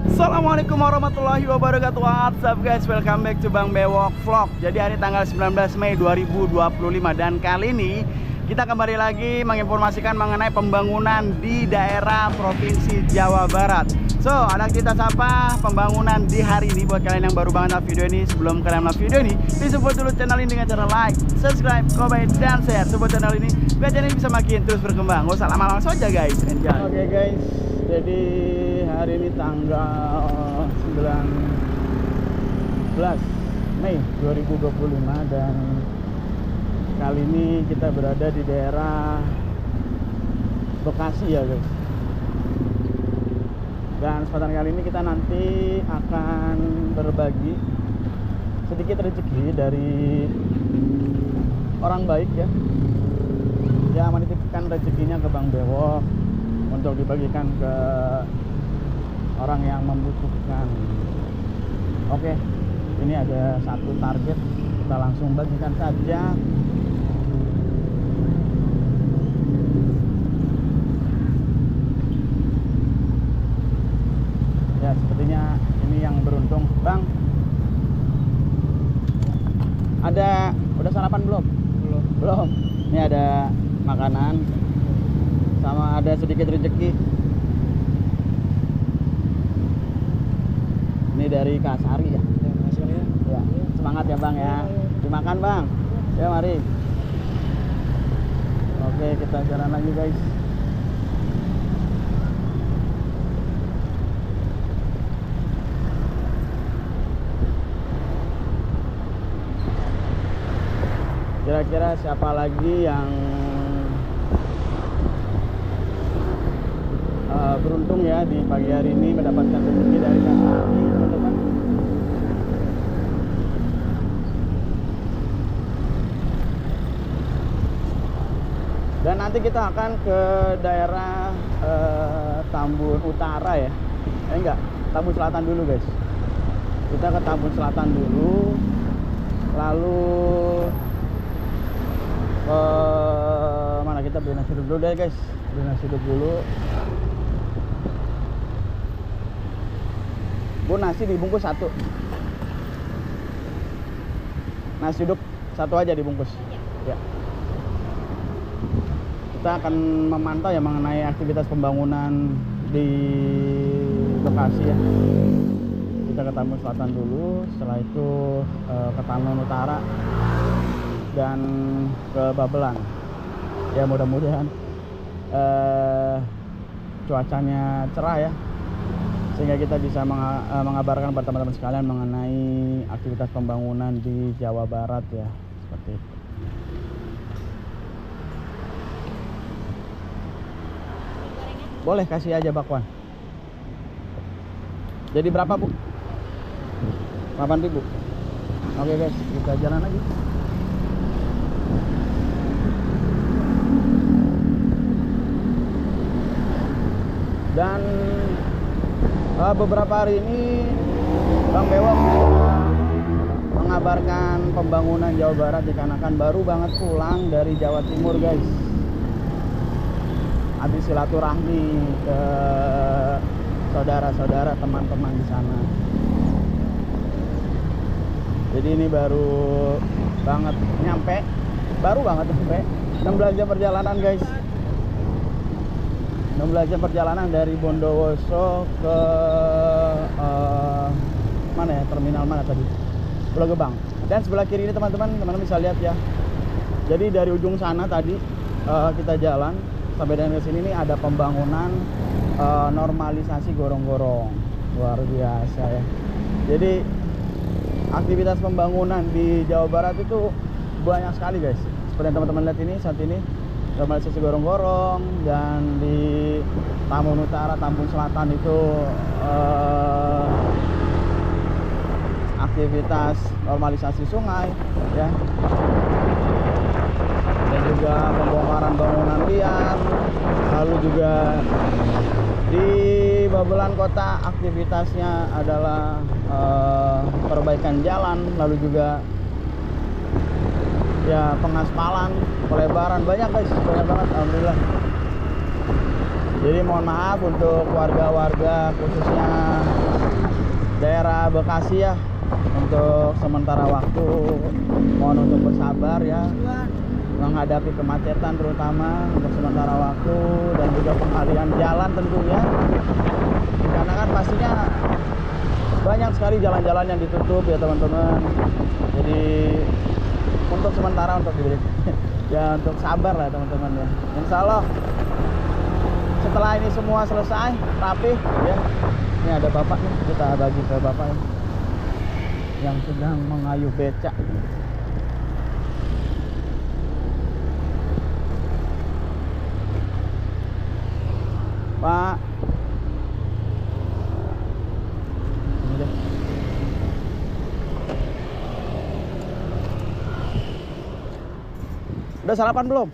Assalamualaikum warahmatullahi wabarakatuh. What's up guys, welcome back to Bang Bewok Vlog. Jadi hari tanggal 19 Mei 2025 dan kali ini kita kembali lagi menginformasikan mengenai pembangunan di daerah Provinsi Jawa Barat. So, ada kita sapa pembangunan di hari ini. Buat kalian yang baru banget video ini, sebelum kalian nonton video ini, please support dulu channel ini dengan cara like, subscribe, comment, dan share. Support channel ini biar channel ini bisa makin terus berkembang. Gak usah lama-lama saja guys. Oke guys, jadi hari ini tanggal 19 Mei 2025 dan kali ini kita berada di daerah Bekasi ya guys. Dan kesempatan kali ini kita nanti akan berbagi sedikit rezeki dari orang baik ya, yang menitipkan rezekinya ke Bang Bewok untuk dibagikan ke orang yang membutuhkan. Oke, ini ada satu target, kita langsung bagikan saja. Ya, sepertinya ini yang beruntung. Bang, udah sarapan belum? Belum. Ini ada makanan sama ada sedikit rezeki. Ini dari Kak Sari ya. Ya, semangat ya Bang ya. Dimakan Bang. Ya mari. Oke, kita jalan lagi guys. Kira-kira siapa lagi yang beruntung ya di pagi hari ini mendapatkan rezeki dari Kak Sari, teman-teman. Dan nanti kita akan ke daerah Tambun Utara ya. Enggak, Tambun Selatan dulu guys. Kita ke Tambun Selatan dulu, lalu mana kita beli nasi uduk dulu deh guys. Beli nasi uduk dulu. Bu, nasi dibungkus satu. Nasi uduk satu aja dibungkus. Ya. Kita akan memantau ya mengenai aktivitas pembangunan di Bekasi ya. Kita ke Tambun Selatan dulu, setelah itu ke Tambun Utara dan ke Babelan. Ya mudah-mudahan cuacanya cerah ya, sehingga kita bisa mengabarkan kepada teman-teman sekalian mengenai aktivitas pembangunan di Jawa Barat ya, seperti itu. Boleh kasih aja bakwan. Jadi berapa Bu? 8.000. Oke guys, kita jalan lagi. Dan beberapa hari ini Bang Bewok mengabarkan pembangunan Jawa Barat dikarenakan baru banget pulang dari Jawa Timur guys. Habis silaturahmi ke saudara-saudara, teman-teman di sana. Jadi ini baru banget nyampe 16 jam perjalanan guys. 16 jam perjalanan dari Bondowoso ke mana ya, terminal mana tadi? Pulau Gebang. Dan sebelah kiri ini teman-teman bisa lihat ya. Jadi dari ujung sana tadi kita jalan sampai dengan sini nih ada pembangunan normalisasi gorong-gorong. Luar biasa ya. Jadi aktivitas pembangunan di Jawa Barat itu banyak sekali guys. Seperti yang teman-teman lihat ini saat ini, normalisasi gorong-gorong, dan di Tambun Utara, Tambun Selatan itu aktivitas normalisasi sungai ya, dan juga pembongkaran bangunan liar. Lalu juga di Babelan Kota aktivitasnya adalah perbaikan jalan, lalu juga ya pengaspalan, pelebaran, banyak guys, banyak banget alhamdulillah. Jadi mohon maaf untuk warga-warga khususnya daerah Bekasi ya. Untuk sementara waktu mohon untuk bersabar ya, menghadapi kemacetan terutama untuk sementara waktu, dan juga pengalihan jalan tentunya, karena kan pastinya banyak sekali jalan-jalan yang ditutup ya teman-teman. Jadi untuk sementara untuk diberi ya, untuk sabar lah teman-teman ya. Insya Allah setelah ini semua selesai rapi ya. Ini ada bapak nih, kita bagi ke bapak ya, yang sedang mengayuh becak. Pak, ini deh. Udah sarapan belum?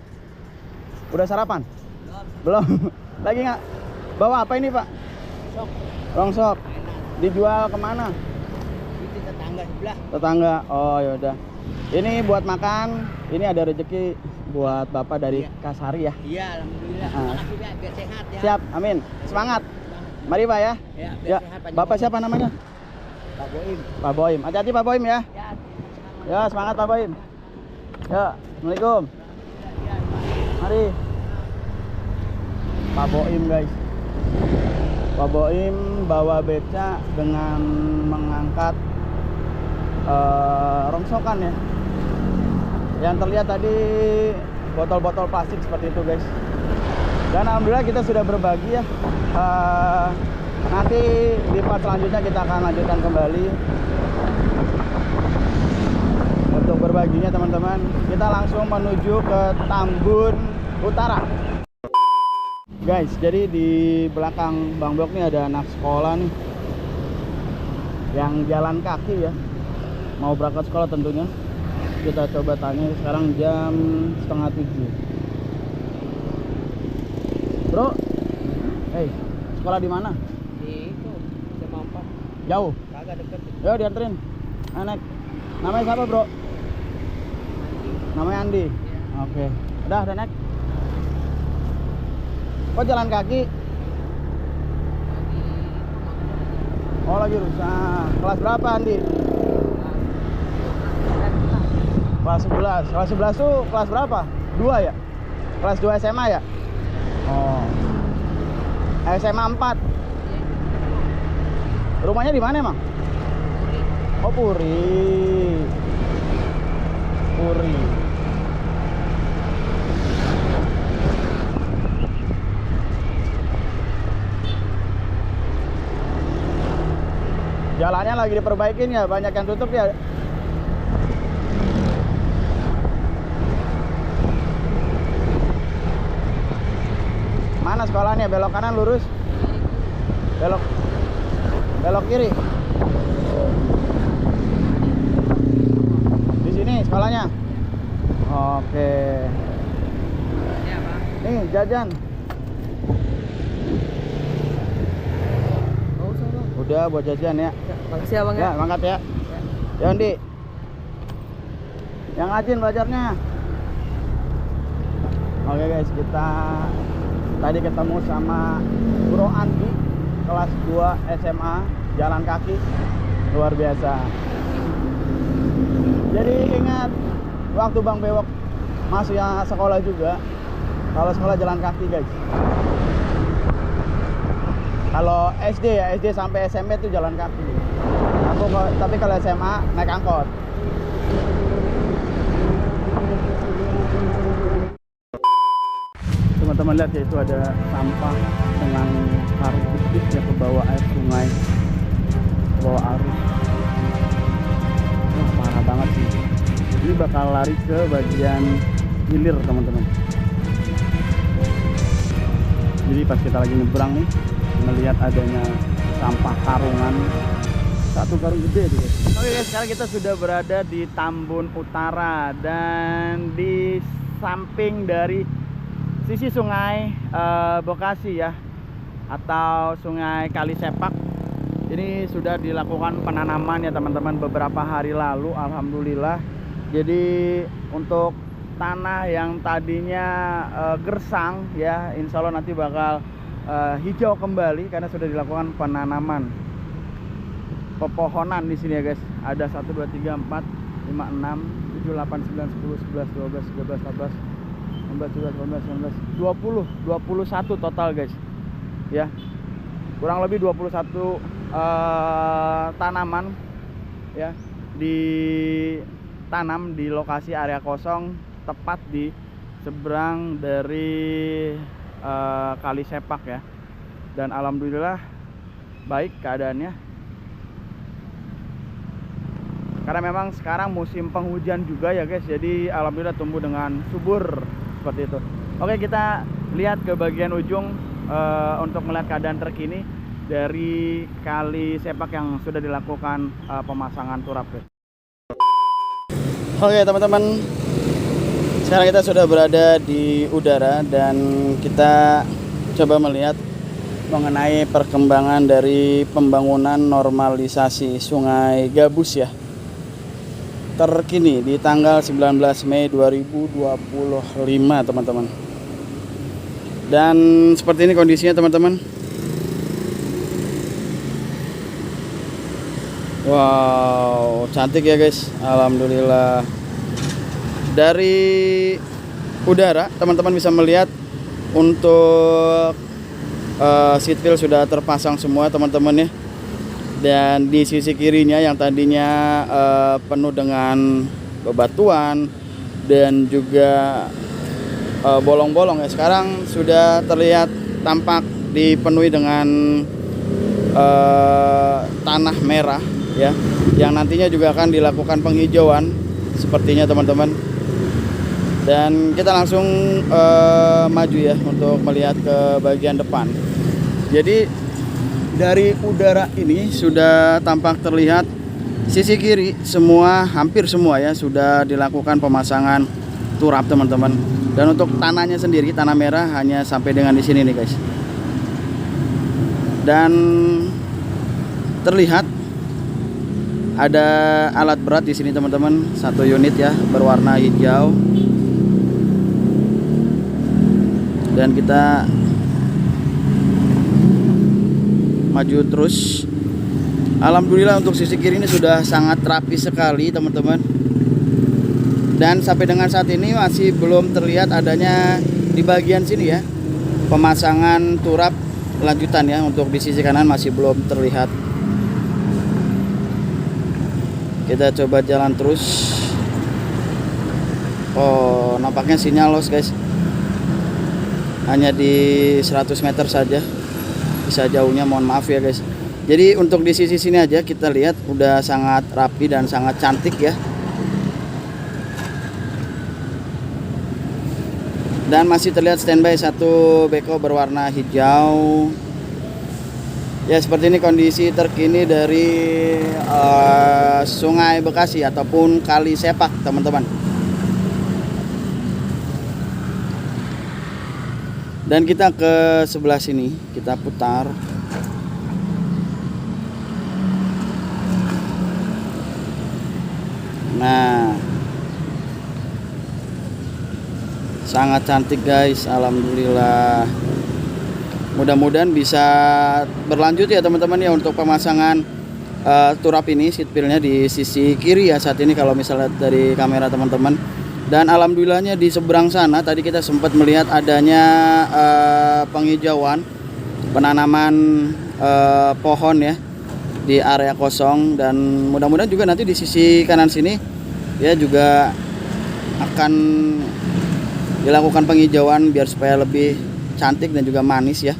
Udah sarapan? Belum. Lagi nggak? Bawa apa ini Pak? Sok. Rongsok. Dijual kemana? Itu tetangga sebelah. Tetangga. Oh yaudah. Ini buat makan. Ini ada rezeki buat Bapak dari Kasari ya. Iya, alhamdulillah. Makasih Pak, biar sehat ya. Siap, amin. Semangat. Mari Pak ya. Ya, biar Ya. sehat Pak. Bapak siapa namanya? Pak Boim. Pak Boim. Hati-hati Pak Boim ya. Ya. Ya, semangat Pak Boim. Ya, Assalamualaikum. Mari. Pak Boim guys. Pak Boim bawa beca dengan mengangkat rongsokan ya. Yang terlihat tadi botol-botol plastik seperti itu guys. Dan alhamdulillah kita sudah berbagi ya. Nanti di part selanjutnya kita akan lanjutkan kembali untuk berbaginya teman-teman. Kita langsung menuju ke Tambun Utara guys. Jadi di belakang Bang Blok nih ada anak sekolah nih yang jalan kaki ya, mau berangkat sekolah tentunya. Kita coba tanya. Sekarang jam 6:30. Bro, hey, sekolah di mana? Di itu, Semampat. Jauh? Kagak deket. Yuk dianterin. Naik. Namanya siapa bro? Namanya Andi. Ya. Oke. Udah naik. Kok jalan kaki? Oh lagi rusak. Kelas berapa Andi? Kelas 11. Kelas 11 tuh kelas berapa? 2 ya? Kelas 2 SMA ya? Oh. SMA 4. Rumahnya di mana emang? Oh Puri. Puri. Jalannya lagi diperbaikin ya, banyak yang tutup ya. Mana sekolahnya? Belok kanan lurus. Belok kiri. Di sini sekolahnya. Oke. Ya, Pak. Nih jajan. Udah buat jajan ya. Makasih ya Bang Ya, mangkat ya. Ya Andi. Yang rajin belajarnya. Oke guys, kita tadi ketemu sama Bro Andi, kelas 2 SMA, jalan kaki. Luar biasa. Jadi ingat waktu Bang Bewok masih sekolah juga, kalau sekolah jalan kaki guys. Kalau SD ya, SD sampai SMP itu jalan kaki. Tapi kalau SMA naik angkot. Teman-teman lihat ya, itu ada sampah dengan karung putih ya, ke bawah air sungai, ke bawah arus. Wah, parah banget sih. Ini bakal lari ke bagian hilir teman-teman. Jadi pas kita lagi nyebrang nih, melihat adanya sampah karungan, satu karung gede tuh guys. Oke guys, sekarang kita sudah berada di Tambun Utara, dan di samping dari sisi sungai Bekasi ya, atau sungai Kali Sepak. Ini sudah dilakukan penanaman ya teman-teman beberapa hari lalu, alhamdulillah. Jadi untuk tanah yang tadinya gersang ya, insya Allah nanti bakal hijau kembali karena sudah dilakukan penanaman. pepohonan di sini ya guys. Ada 1 2 3 4 5 6 7 8 9 10 11 12 13 14 15 16 20 21 total guys. Ya. Kurang lebih 21 tanaman ya ditanam di lokasi area kosong tepat di seberang dari Kali Sepak ya. Dan alhamdulillah baik keadaannya, karena memang sekarang musim penghujan juga ya guys, jadi alhamdulillah tumbuh dengan subur seperti itu. Oke, kita lihat ke bagian ujung untuk melihat keadaan terkini dari Kali Sepak yang sudah dilakukan pemasangan turap guys. Oke teman-teman, sekarang kita sudah berada di udara dan kita coba melihat mengenai perkembangan dari pembangunan normalisasi Sungai Gabus ya, terkini di tanggal 19 Mei 2025 teman-teman. Dan seperti ini kondisinya teman-teman. Wow, cantik ya guys, alhamdulillah. Dari udara teman-teman bisa melihat untuk seat wheel sudah terpasang semua teman-teman ya. Dan di sisi kirinya yang tadinya penuh dengan bebatuan dan juga bolong-bolong ya, sekarang sudah terlihat tampak dipenuhi dengan tanah merah ya, yang nantinya juga akan dilakukan penghijauan sepertinya teman-teman. Dan kita langsung maju ya untuk melihat ke bagian depan. Jadi dari udara ini sudah tampak terlihat sisi kiri semua, hampir semua ya, sudah dilakukan pemasangan turap teman-teman. Dan untuk tanahnya sendiri, tanah merah hanya sampai dengan di sini nih guys. Dan terlihat ada alat berat di sini teman-teman, 1 unit ya, berwarna hijau. Dan kita maju terus. Alhamdulillah untuk sisi kiri ini sudah sangat rapi sekali teman-teman. Dan sampai dengan saat ini masih belum terlihat adanya di bagian sini ya pemasangan turap lanjutan ya. Untuk di sisi kanan masih belum terlihat. Kita coba jalan terus. Oh, nampaknya sinyal loss guys. Hanya di 100 meter saja. Bisa jauhnya mohon maaf ya guys. Jadi untuk di sisi sini aja kita lihat udah sangat rapi dan sangat cantik ya. Dan masih terlihat standby 1 beko berwarna hijau. Ya, seperti ini kondisi terkini dari Sungai Bekasi ataupun Kali Sepak teman-teman. Dan kita ke sebelah sini, kita putar. Nah, sangat cantik guys, alhamdulillah. Mudah-mudahan bisa berlanjut ya teman-teman ya untuk pemasangan turap ini, seat wheelnya di sisi kiri ya saat ini kalau misalnya dari kamera teman-teman. Dan alhamdulillahnya di seberang sana tadi kita sempat melihat adanya penghijauan, penanaman pohon ya di area kosong. Dan mudah-mudahan juga nanti di sisi kanan sini ya juga akan dilakukan penghijauan biar supaya lebih cantik dan juga manis ya.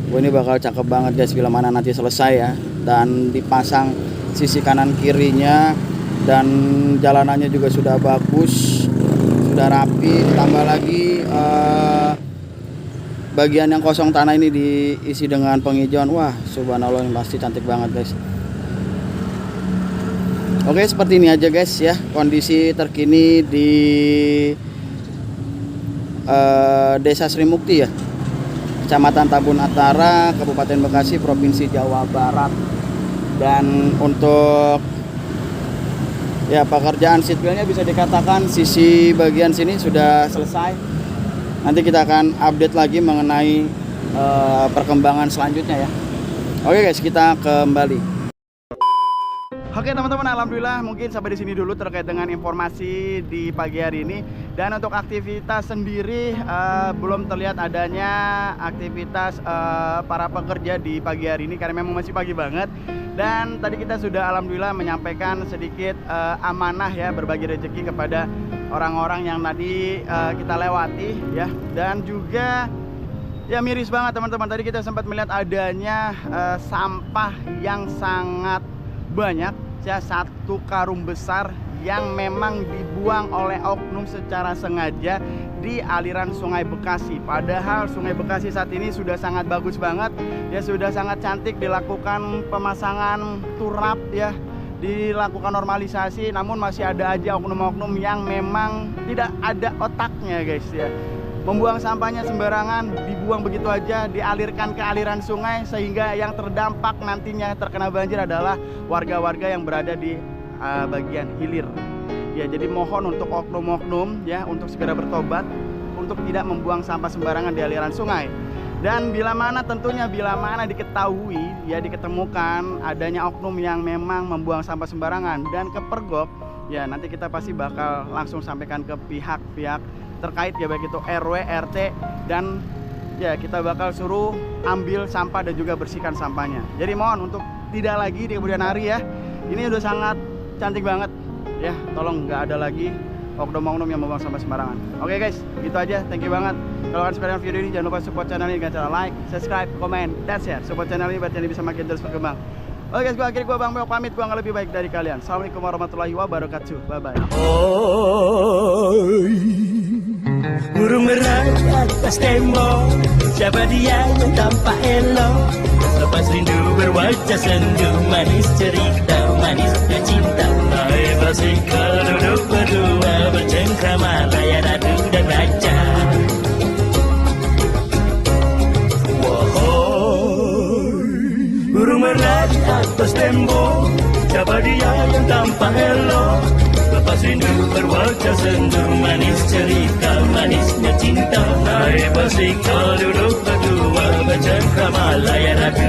Ini bakal cakep banget guys bila mana nanti selesai ya, dan dipasang sisi kanan kirinya. Dan jalanannya juga sudah bagus, sudah rapi. Tambah lagi bagian yang kosong tanah ini diisi dengan penghijauan. Wah, subhanallah, ini pasti cantik banget guys. Oke, seperti ini aja guys ya kondisi terkini di Desa Sri Mukti ya, Kecamatan Tabun Utara, Kabupaten Bekasi, Provinsi Jawa Barat. Dan untuk ya pekerjaan seat wheelnya bisa dikatakan sisi bagian sini sudah selesai. Nanti kita akan update lagi mengenai perkembangan selanjutnya ya. Oke guys, kita kembali. Oke teman-teman, alhamdulillah mungkin sampai di sini dulu terkait dengan informasi di pagi hari ini. Dan untuk aktivitas sendiri belum terlihat adanya aktivitas para pekerja di pagi hari ini karena memang masih pagi banget. Dan tadi kita sudah alhamdulillah menyampaikan sedikit amanah ya, berbagi rezeki kepada orang-orang yang tadi kita lewati ya. Dan juga ya miris banget teman-teman, tadi kita sempat melihat adanya sampah yang sangat banyak ya, satu karung besar yang memang dibuang oleh oknum secara sengaja di aliran Sungai Bekasi. Padahal Sungai Bekasi saat ini sudah sangat bagus banget ya, sudah sangat cantik, dilakukan pemasangan turap ya, dilakukan normalisasi, namun masih ada aja oknum-oknum yang memang tidak ada otaknya guys ya, membuang sampahnya sembarangan, dibuang begitu aja, dialirkan ke aliran sungai, sehingga yang terdampak nantinya terkena banjir adalah warga-warga yang berada di bagian hilir. Ya, jadi mohon untuk oknum-oknum ya untuk segera bertobat, untuk tidak membuang sampah sembarangan di aliran sungai. Dan bila mana diketahui ya, diketemukan adanya oknum yang memang membuang sampah sembarangan dan kepergok, ya nanti kita pasti bakal langsung sampaikan ke pihak-pihak terkait ya, baik itu RW, RT, dan ya kita bakal suruh ambil sampah dan juga bersihkan sampahnya. Jadi mohon untuk tidak lagi di kemudian hari ya, ini udah sangat cantik banget ya, tolong nggak ada lagi oknum-oknum yang membuang sampah sembarangan. Oke guys, gitu aja, thank you banget. Kalau kalian suka dengan video ini, jangan lupa support channel ini dengan cara like, subscribe, comment, dan share. Support channel ini buat channel bisa makin terus berkembang. Oke guys, gua Bang Meo pamit, gua nggak lebih baik dari kalian. Assalamualaikum warahmatullahi wabarakatuh. Bye bye. Burung merah atas tembok, siapa dia yang tampak elok? Lepas rindu berwajah sendu, manis cerita, manisnya cinta. Hai basikal duduk berdua, bercengkrama layar adu dan raja. Wahai burung merah di atas tembok, siapa dia yang tampak elok? Lepas rindu berwajah sendu, manis cerita, manisnya cinta. Naik basikal duduk berdua, bercengkrama layar adu